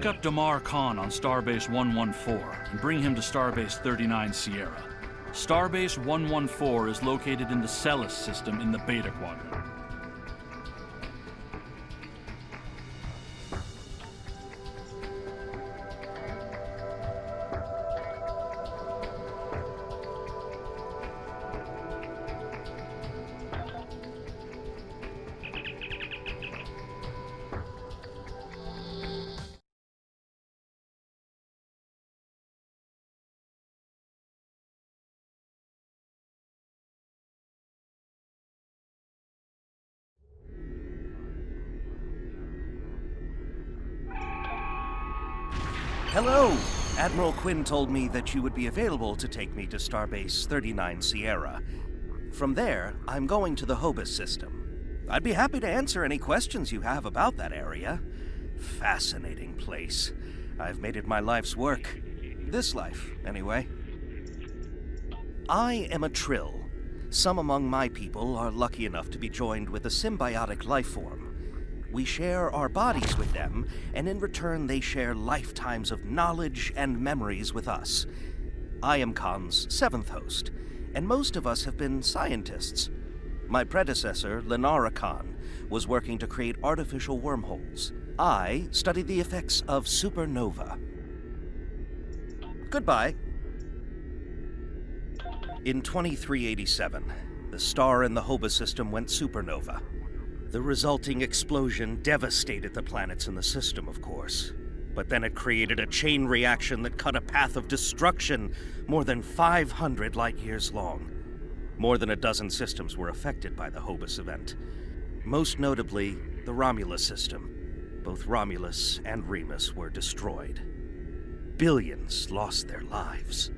up Damar Khan on Starbase 114 and bring him to Starbase 39 Sierra. Starbase 114 is located in the Sela system in the Beta Quadrant. Hello! Admiral Quinn told me that you would be available to take me to Starbase 39 Sierra. From there, I'm going to the Hobus system. I'd be happy to answer any questions you have about that area. Fascinating place. I've made it my life's work. This life, anyway. I am a Trill. Some among my people are lucky enough to be joined with a symbiotic life form. We share our bodies with them, and in return they share lifetimes of knowledge and memories with us. I am Khan's 7th host, and most of us have been scientists. My predecessor, Lenara Khan, was working to create artificial wormholes. I studied the effects of supernova. Goodbye. In 2387, the star in the Hobus system went supernova. The resulting explosion devastated the planets in the system, of course. But then it created a chain reaction that cut a path of destruction more than 500 light-years long. More than a dozen systems were affected by the Hobus event. Most notably, the Romulus system. Both Romulus and Remus were destroyed. Billions lost their lives.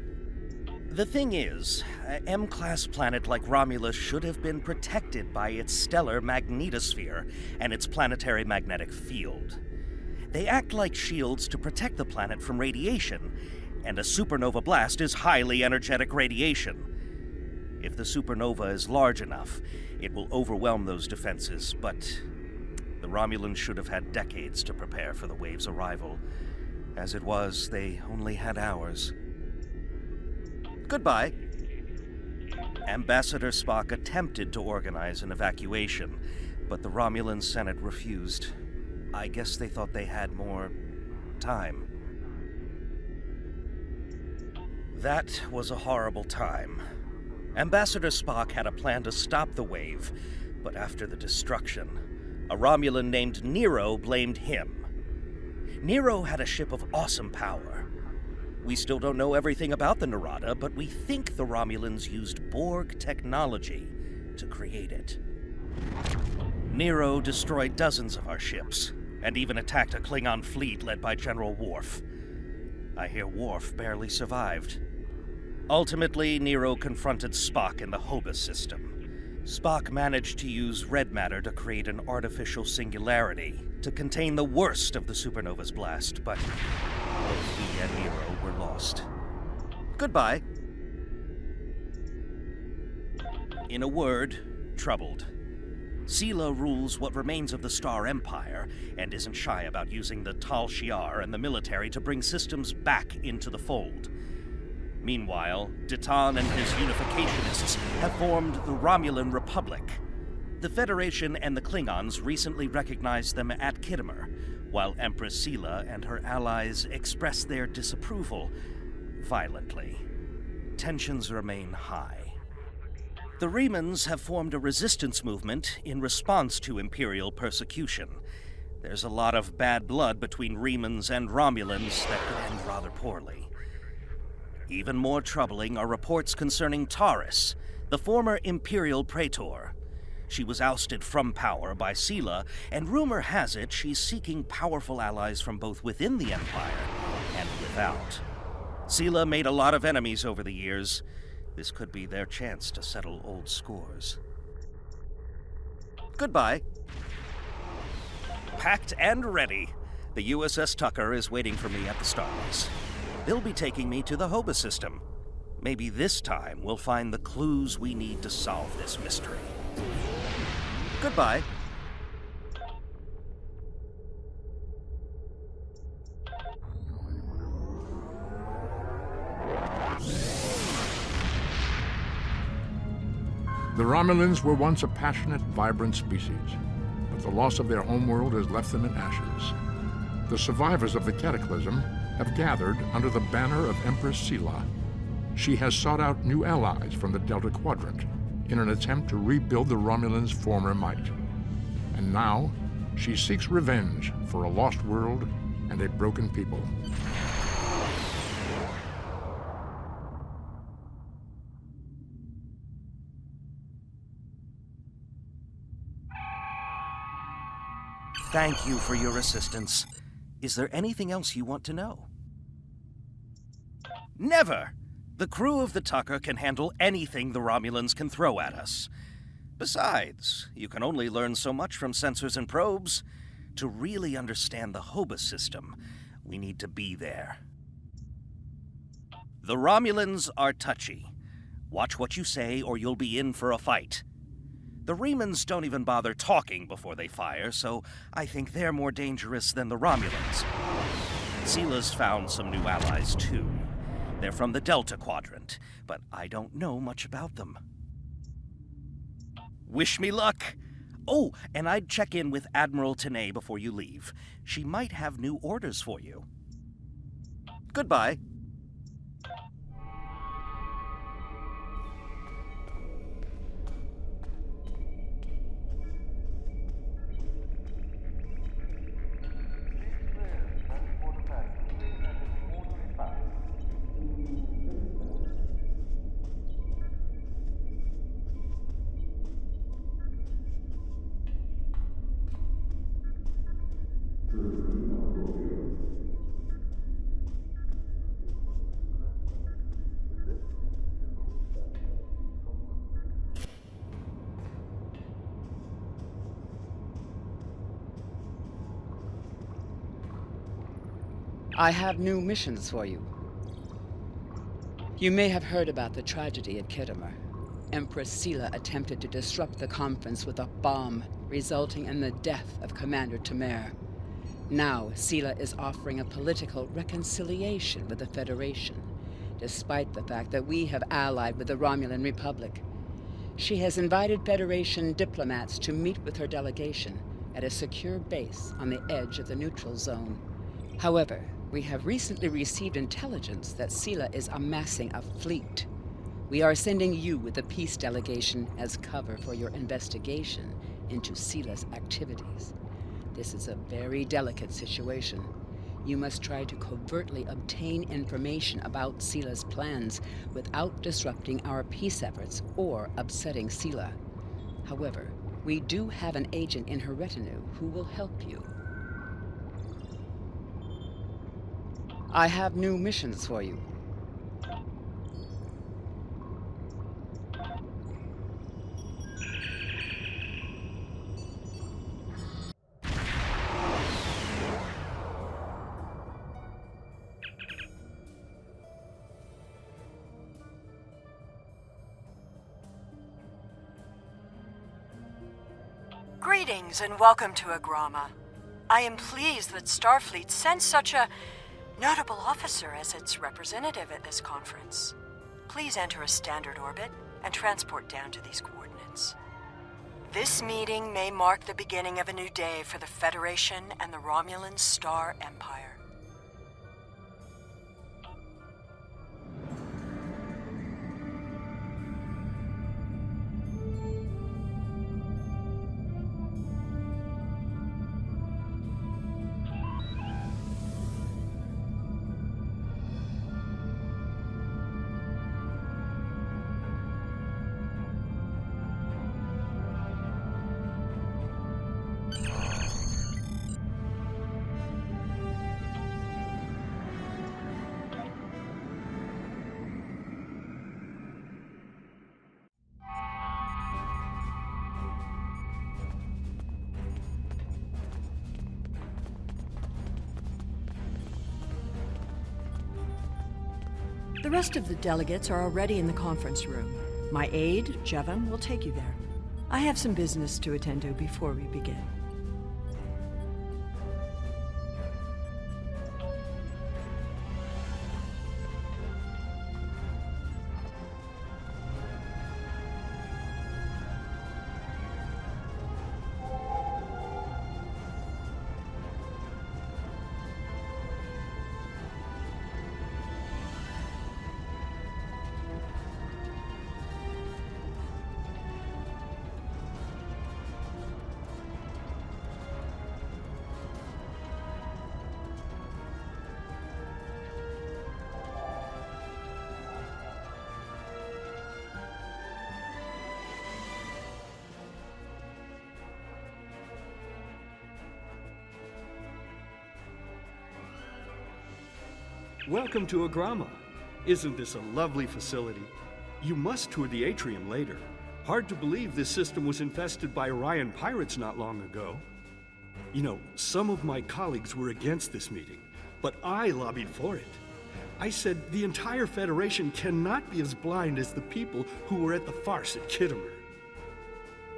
The thing is, an M-class planet like Romulus should have been protected by its stellar magnetosphere and its planetary magnetic field. They act like shields to protect the planet from radiation, and a supernova blast is highly energetic radiation. If the supernova is large enough, it will overwhelm those defenses, but the Romulans should have had decades to prepare for the wave's arrival. As it was, they only had hours. Goodbye. Ambassador Spock attempted to organize an evacuation, but the Romulan Senate refused. I guess they thought they had more time. That was a horrible time. Ambassador Spock had a plan to stop the wave, but after the destruction, a Romulan named Nero blamed him. Nero had a ship of awesome power. We still don't know everything about the Narada, but we think the Romulans used Borg technology to create it. Nero destroyed dozens of our ships, and even attacked a Klingon fleet led by General Worf. I hear Worf barely survived. Ultimately, Nero confronted Spock in the Hobus system. Spock managed to use red matter to create an artificial singularity to contain the worst of the supernova's blast, but both he and Nero were lost. Goodbye. In a word, troubled. Sela rules what remains of the Star Empire, and isn't shy about using the Tal Shiar and the military to bring systems back into the fold. Meanwhile, Ditan and his unificationists have formed the Romulan Republic. The Federation and the Klingons recently recognized them at Khitomer, while Empress Sela and her allies express their disapproval violently. Tensions remain high. The Remans have formed a resistance movement in response to Imperial persecution. There's a lot of bad blood between Remans and Romulans that could end rather poorly. Even more troubling are reports concerning Taurus, the former Imperial Praetor. She was ousted from power by Sela, and rumor has it she's seeking powerful allies from both within the Empire and without. Sela made a lot of enemies over the years. This could be their chance to settle old scores. Goodbye. Packed and ready. The U.S.S. Tucker is waiting for me at the Starbase. They'll be taking me to the Hobus system. Maybe this time we'll find the clues we need to solve this mystery. Goodbye. The Romulans were once a passionate, vibrant species, but the loss of their homeworld has left them in ashes. The survivors of the cataclysm have gathered under the banner of Empress Sela. She has sought out new allies from the Delta Quadrant in an attempt to rebuild the Romulans' former might. And now, she seeks revenge for a lost world and a broken people. Thank you for your assistance. Is there anything else you want to know? Never! The crew of the Tucker can handle anything the Romulans can throw at us. Besides, you can only learn so much from sensors and probes. To really understand the Hobus system, we need to be there. The Romulans are touchy. Watch what you say or you'll be in for a fight. The Remans don't even bother talking before they fire, so I think they're more dangerous than the Romulans. Sela's found some new allies, too. They're from the Delta Quadrant, but I don't know much about them. Wish me luck! Oh, and I'd check in with Admiral Tenay before you leave. She might have new orders for you. Goodbye. I have new missions for you. You may have heard about the tragedy at Khitomer. Empress Sela attempted to disrupt the conference with a bomb, resulting in the death of Commander Tamer. Now, Sela is offering a political reconciliation with the Federation, despite the fact that we have allied with the Romulan Republic. She has invited Federation diplomats to meet with her delegation at a secure base on the edge of the neutral zone. However, we have recently received intelligence that Sela is amassing a fleet. We are sending you with the peace delegation as cover for your investigation into Sela's activities. This is a very delicate situation. You must try to covertly obtain information about Sela's plans without disrupting our peace efforts or upsetting Sela. However, we do have an agent in her retinue who will help you. I have new missions for you. Greetings and welcome to Agrama. I am pleased that Starfleet sent such a notable officer as its representative at this conference. Please enter a standard orbit and transport down to these coordinates. This meeting may mark the beginning of a new day for the Federation and the Romulan Star Empire. The rest of the delegates are already in the conference room. My aide, Jevon, will take you there. I have some business to attend to before we begin. Welcome to Agrama. Isn't this a lovely facility? You must tour the atrium later. Hard to believe this system was infested by Orion pirates not long ago. You know, some of my colleagues were against this meeting, but I lobbied for it. I said the entire Federation cannot be as blind as the people who were at the farce at Kittimer.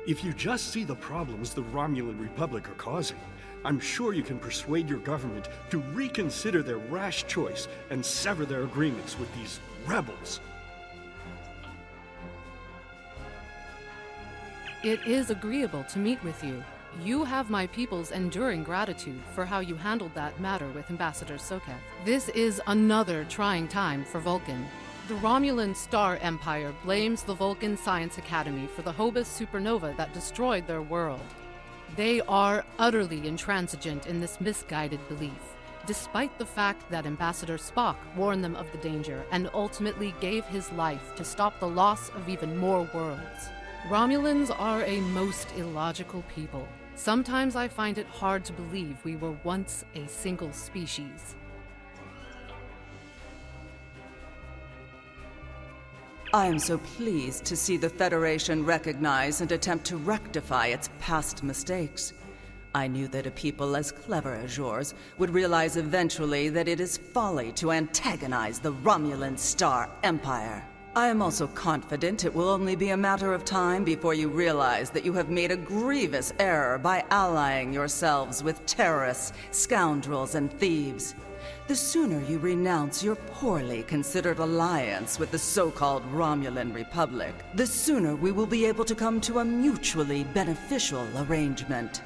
If you just see the problems the Romulan Republic are causing, I'm sure you can persuade your government to reconsider their rash choice and sever their agreements with these rebels. It is agreeable to meet with you. You have my people's enduring gratitude for how you handled that matter with Ambassador Sokev. This is another trying time for Vulcan. The Romulan Star Empire blames the Vulcan Science Academy for the Hobus supernova that destroyed their world. They are utterly intransigent in this misguided belief, despite the fact that Ambassador Spock warned them of the danger and ultimately gave his life to stop the loss of even more worlds. Romulans are a most illogical people. Sometimes I find it hard to believe we were once a single species. I am so pleased to see the Federation recognize and attempt to rectify its past mistakes. I knew that a people as clever as yours would realize eventually that it is folly to antagonize the Romulan Star Empire. I am also confident it will only be a matter of time before you realize that you have made a grievous error by allying yourselves with terrorists, scoundrels, and thieves. The sooner you renounce your poorly considered alliance with the so-called Romulan Republic, the sooner we will be able to come to a mutually beneficial arrangement.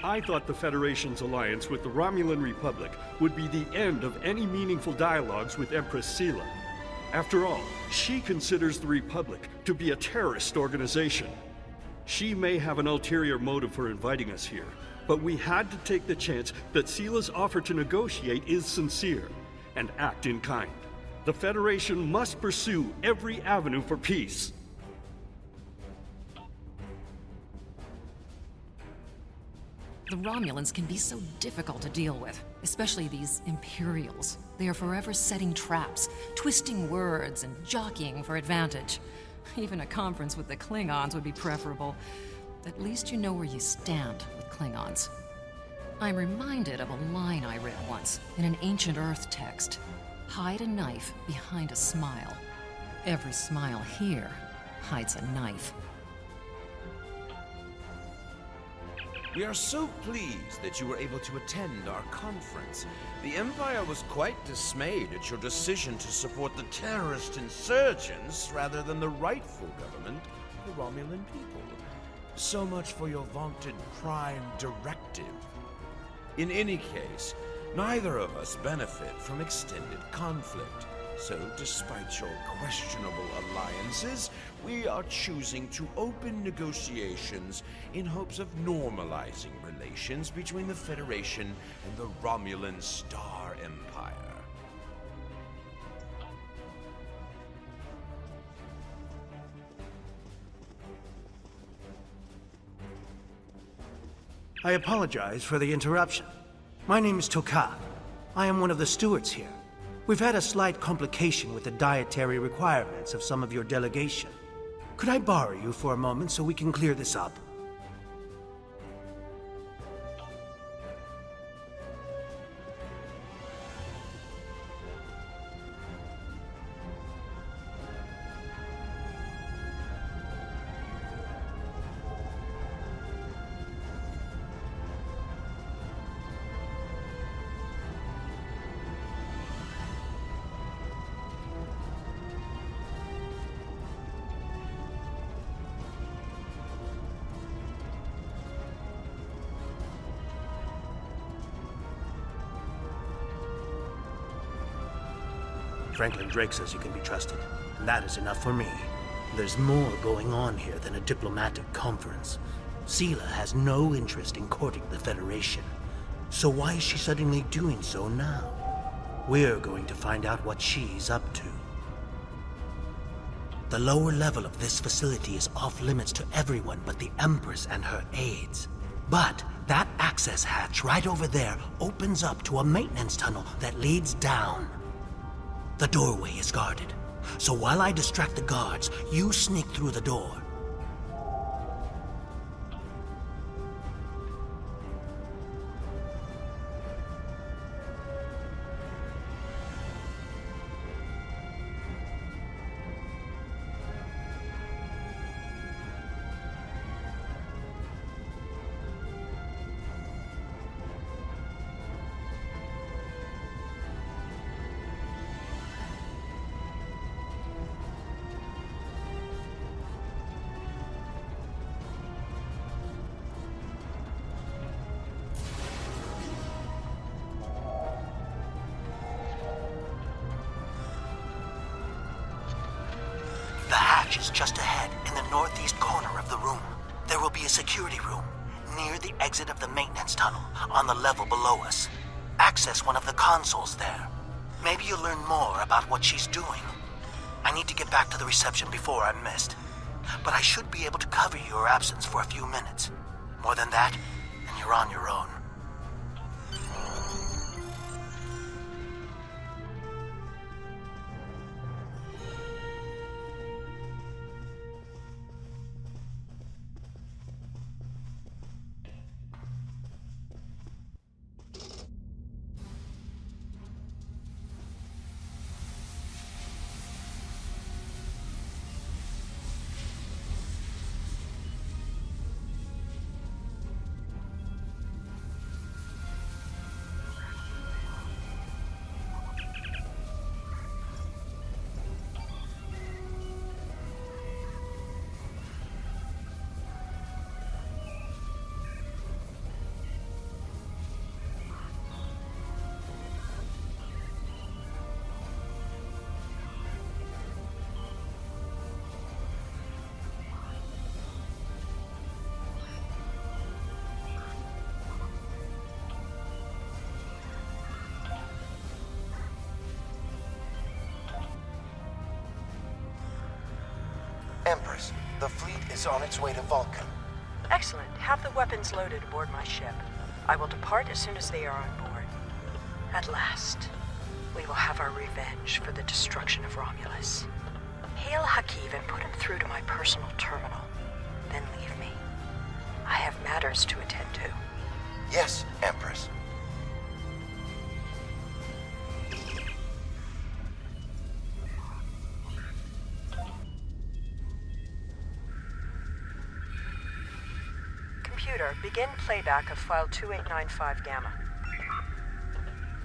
I thought the Federation's alliance with the Romulan Republic would be the end of any meaningful dialogues with Empress Sela. After all, she considers the Republic to be a terrorist organization. She may have an ulterior motive for inviting us here, but we had to take the chance that Sela's offer to negotiate is sincere, and act in kind. The Federation must pursue every avenue for peace. The Romulans can be so difficult to deal with, especially these Imperials. They are forever setting traps, twisting words, and jockeying for advantage. Even a conference with the Klingons would be preferable. At least you know where you stand with Klingons. I'm reminded of a line I read once in an ancient Earth text. Hide a knife behind a smile. Every smile here hides a knife. We are so pleased that you were able to attend our conference. The Empire was quite dismayed at your decision to support the terrorist insurgents rather than the rightful government of the Romulan people. So much for your vaunted Prime Directive. In any case, neither of us benefit from extended conflict. So, despite your questionable alliances, we are choosing to open negotiations in hopes of normalizing relations between the Federation and the Romulan Star Empire. I apologize for the interruption. My name is Otaka. I am one of the stewards here. We've had a slight complication with the dietary requirements of some of your delegation. Could I borrow you for a moment so we can clear this up? Franklin Drake says you can be trusted, and that is enough for me. There's more going on here than a diplomatic conference. Sela has no interest in courting the Federation. So why is she suddenly doing so now? We're going to find out what she's up to. The lower level of this facility is off limits to everyone but the Empress and her aides. But that access hatch right over there opens up to a maintenance tunnel that leads down. The doorway is guarded, so while I distract the guards, you sneak through the door. The hatch is just ahead in the northeast corner of the room. There will be a security room near the exit of the maintenance tunnel on the level below us. Access one of the consoles there. Maybe you'll learn more about what she's doing. I need to get back to the reception before I'm missed. But I should be able to cover your absence for a few minutes. More than that, and you're on your own. Empress, the fleet is on its way to Vulcan. Excellent. Have the weapons loaded aboard my ship. I will depart as soon as they are on board. At last, we will have our revenge for the destruction of Romulus. Hail Hakiv and put him through to my personal terminal. Then leave me. I have matters to attend to. Yes, Empress. Computer, begin playback of file 2895 Gamma.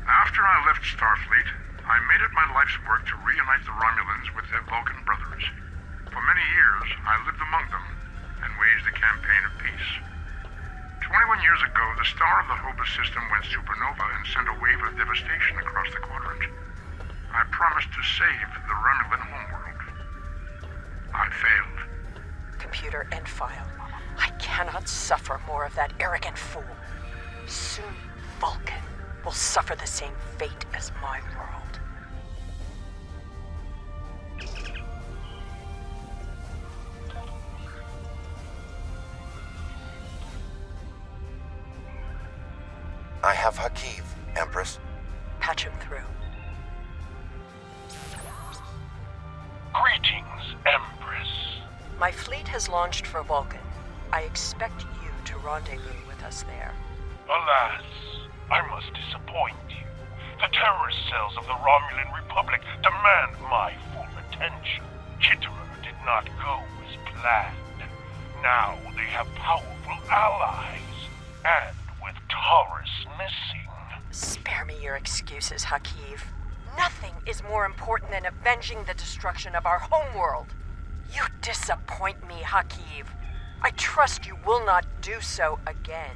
After I left Starfleet, I made it my life's work to reunite the Romulans with their Vulcan brothers. For many years, I lived among them and waged a campaign of peace. 21 years ago, the star of the Hobus system went supernova and sent a wave of devastation across the quadrant. I promised to save the Romulan homeworld. I failed. Computer, end file. I cannot suffer more of that arrogant fool. Soon, Vulcan will suffer the same fate as my world. I have Hakiv, Empress. Patch him through. Greetings, Empress. My fleet has launched for Vulcan. I expect you to rendezvous with us there. Alas, I must disappoint you. The terrorist cells of the Romulan Republic demand my full attention. Kittimer did not go as planned. Now they have powerful allies, and with Taurus missing. Spare me your excuses, Hakiv. Nothing is more important than avenging the destruction of our homeworld. You disappoint me, Hakiv. I trust you will not do so again.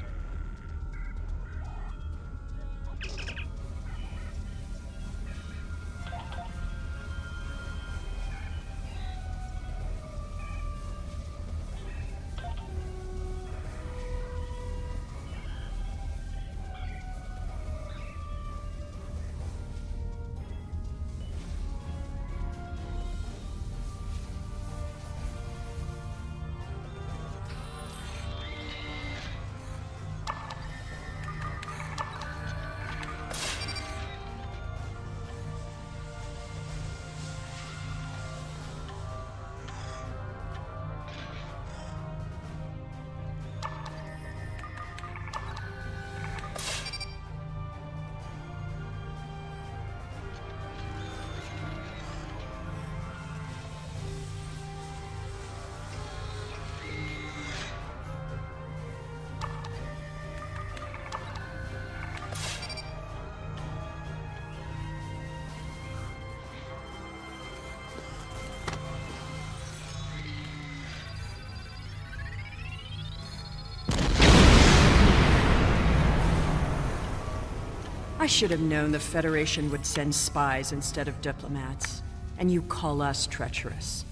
should have known the Federation would send spies instead of diplomats. And you call us treacherous.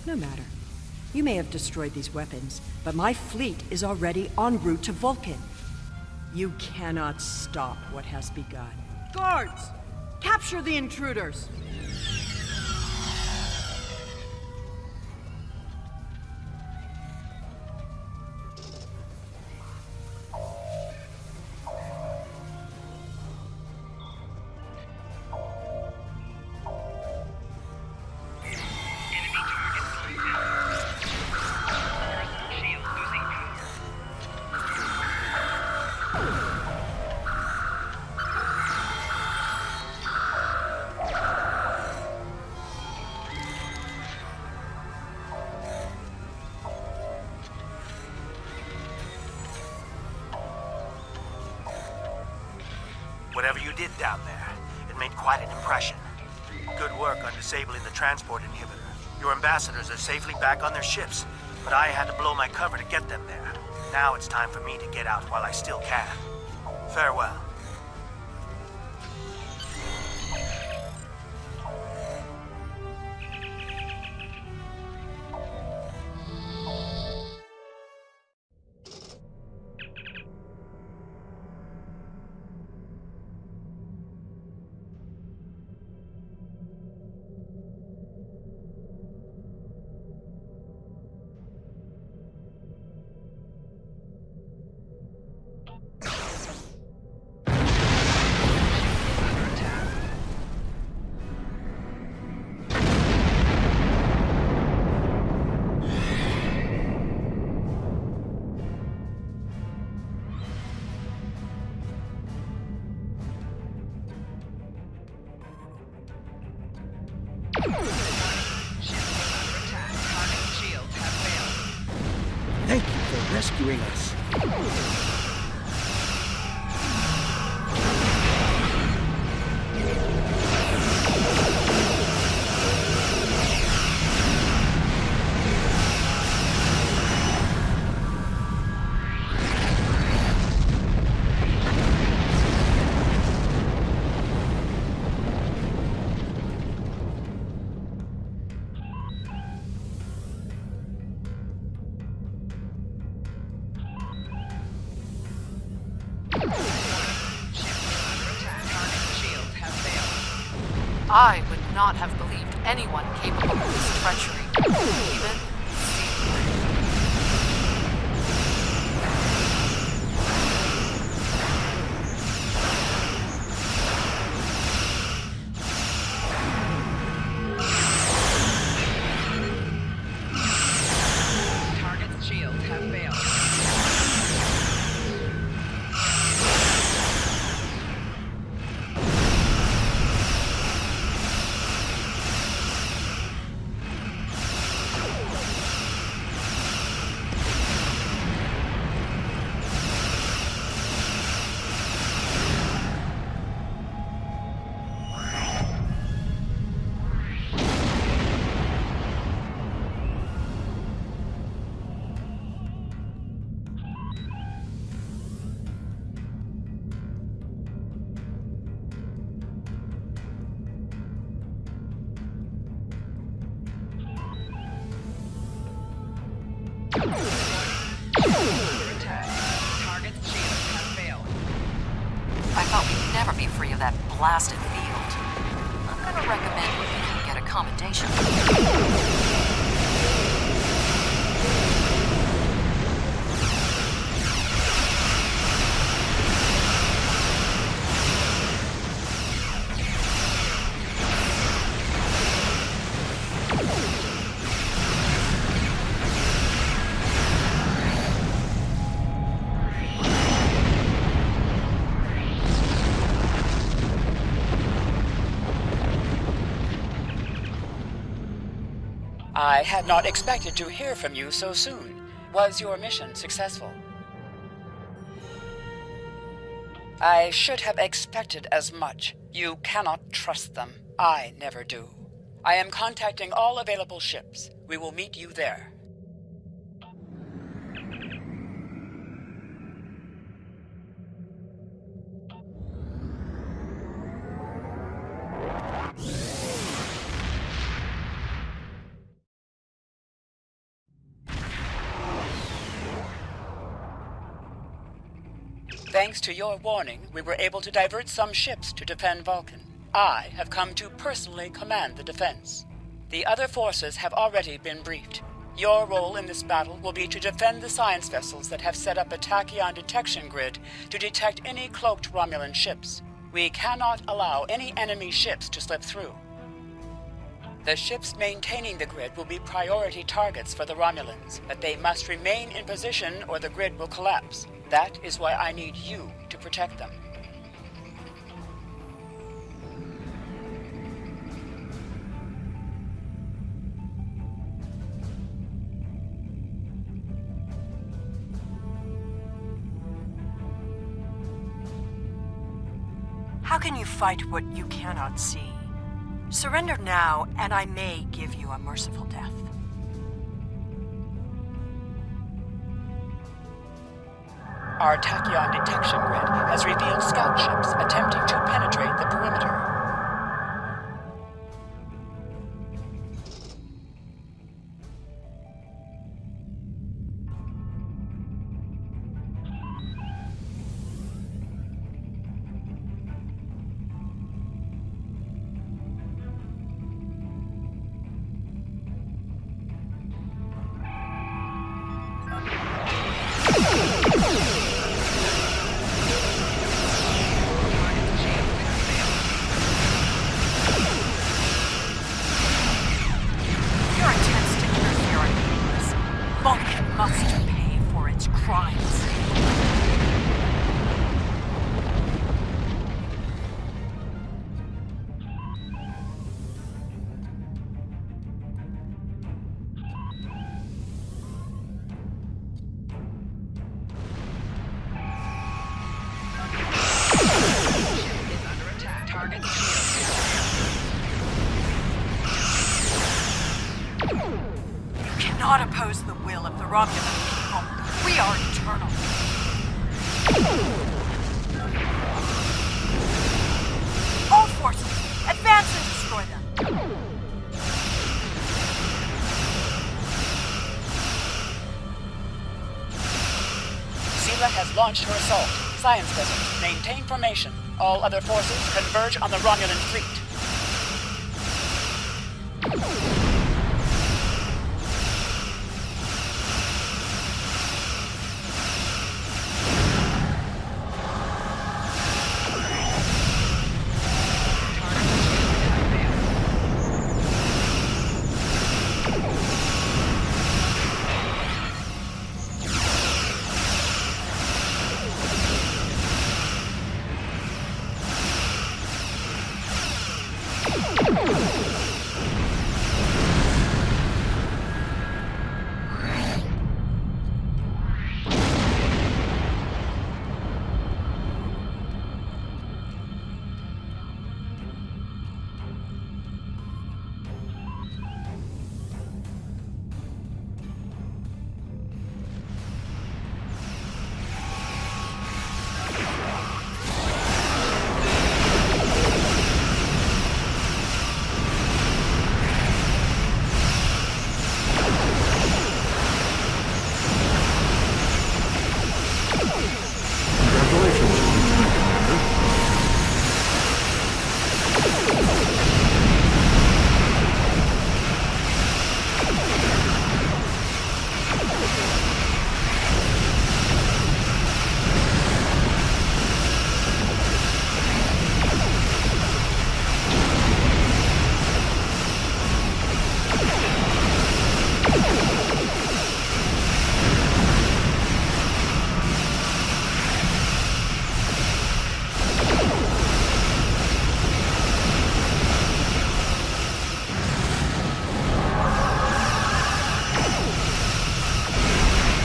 No matter. You may have destroyed these weapons, but my fleet is already en route to Vulcan. You cannot stop what has begun. Guards! Capture the intruders! Whatever you did down there, it made quite an impression. Good work on disabling the transport inhibitor. Your ambassadors are safely back on their ships, but I had to blow my cover to get them there. Now it's time for me to get out while I still can. Farewell. Thank you for rescuing us. I would not have believed anyone capable of this treachery, even Target's shields have failed. I thought we'd never be free of that blasted field. I'm gonna recommend we get accommodation. I had not expected to hear from you so soon. Was your mission successful? I should have expected as much. You cannot trust them. I never do. I am contacting all available ships. We will meet you there. Thanks to your warning, we were able to divert some ships to defend Vulcan. I have come to personally command the defense. The other forces have already been briefed. Your role in this battle will be to defend the science vessels that have set up a tachyon detection grid to detect any cloaked Romulan ships. We cannot allow any enemy ships to slip through. The ships maintaining the grid will be priority targets for the Romulans, but they must remain in position or the grid will collapse. That is why I need you to protect them. How can you fight what you cannot see? Surrender now, and I may give you a merciful death. Our tachyon detection grid has revealed scout ships attempting to penetrate the perimeter. Not oppose the will of the Romulan people. We are eternal. All forces, advance and destroy them. Sela has launched her assault. Science vessels, maintain formation. All other forces converge on the Romulan fleet.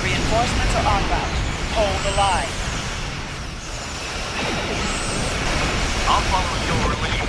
Reinforcements are en route. Hold the line. I'll follow your lead.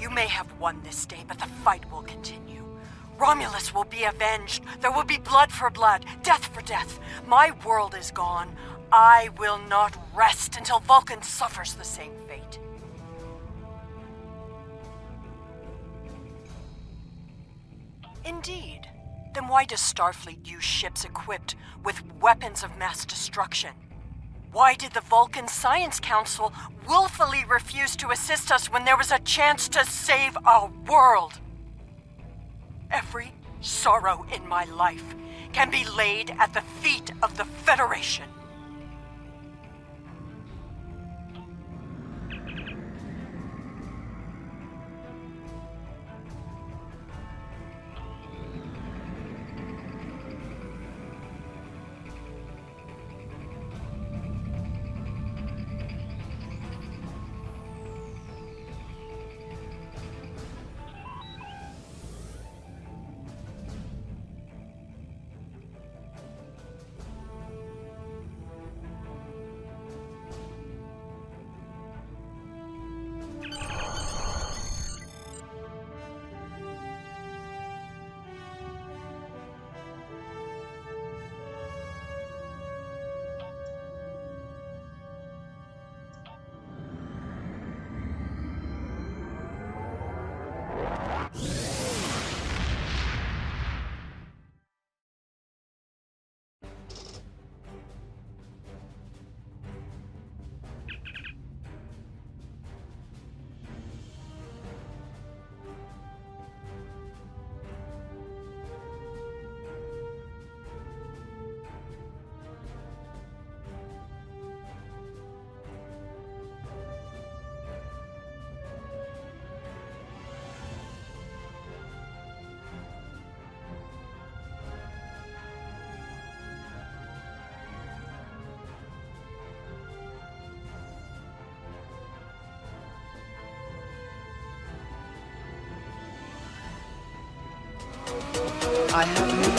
You may have won this day, but the fight will continue. Romulus will be avenged. There will be blood for blood, death for death. My world is gone. I will not rest until Vulcan suffers the same fate. Indeed. Then why does Starfleet use ships equipped with weapons of mass destruction? Why did the Vulcan Science Council willfully refuse to assist us when there was a chance to save our world? Every sorrow in my life can be laid at the feet of the Federation. I have new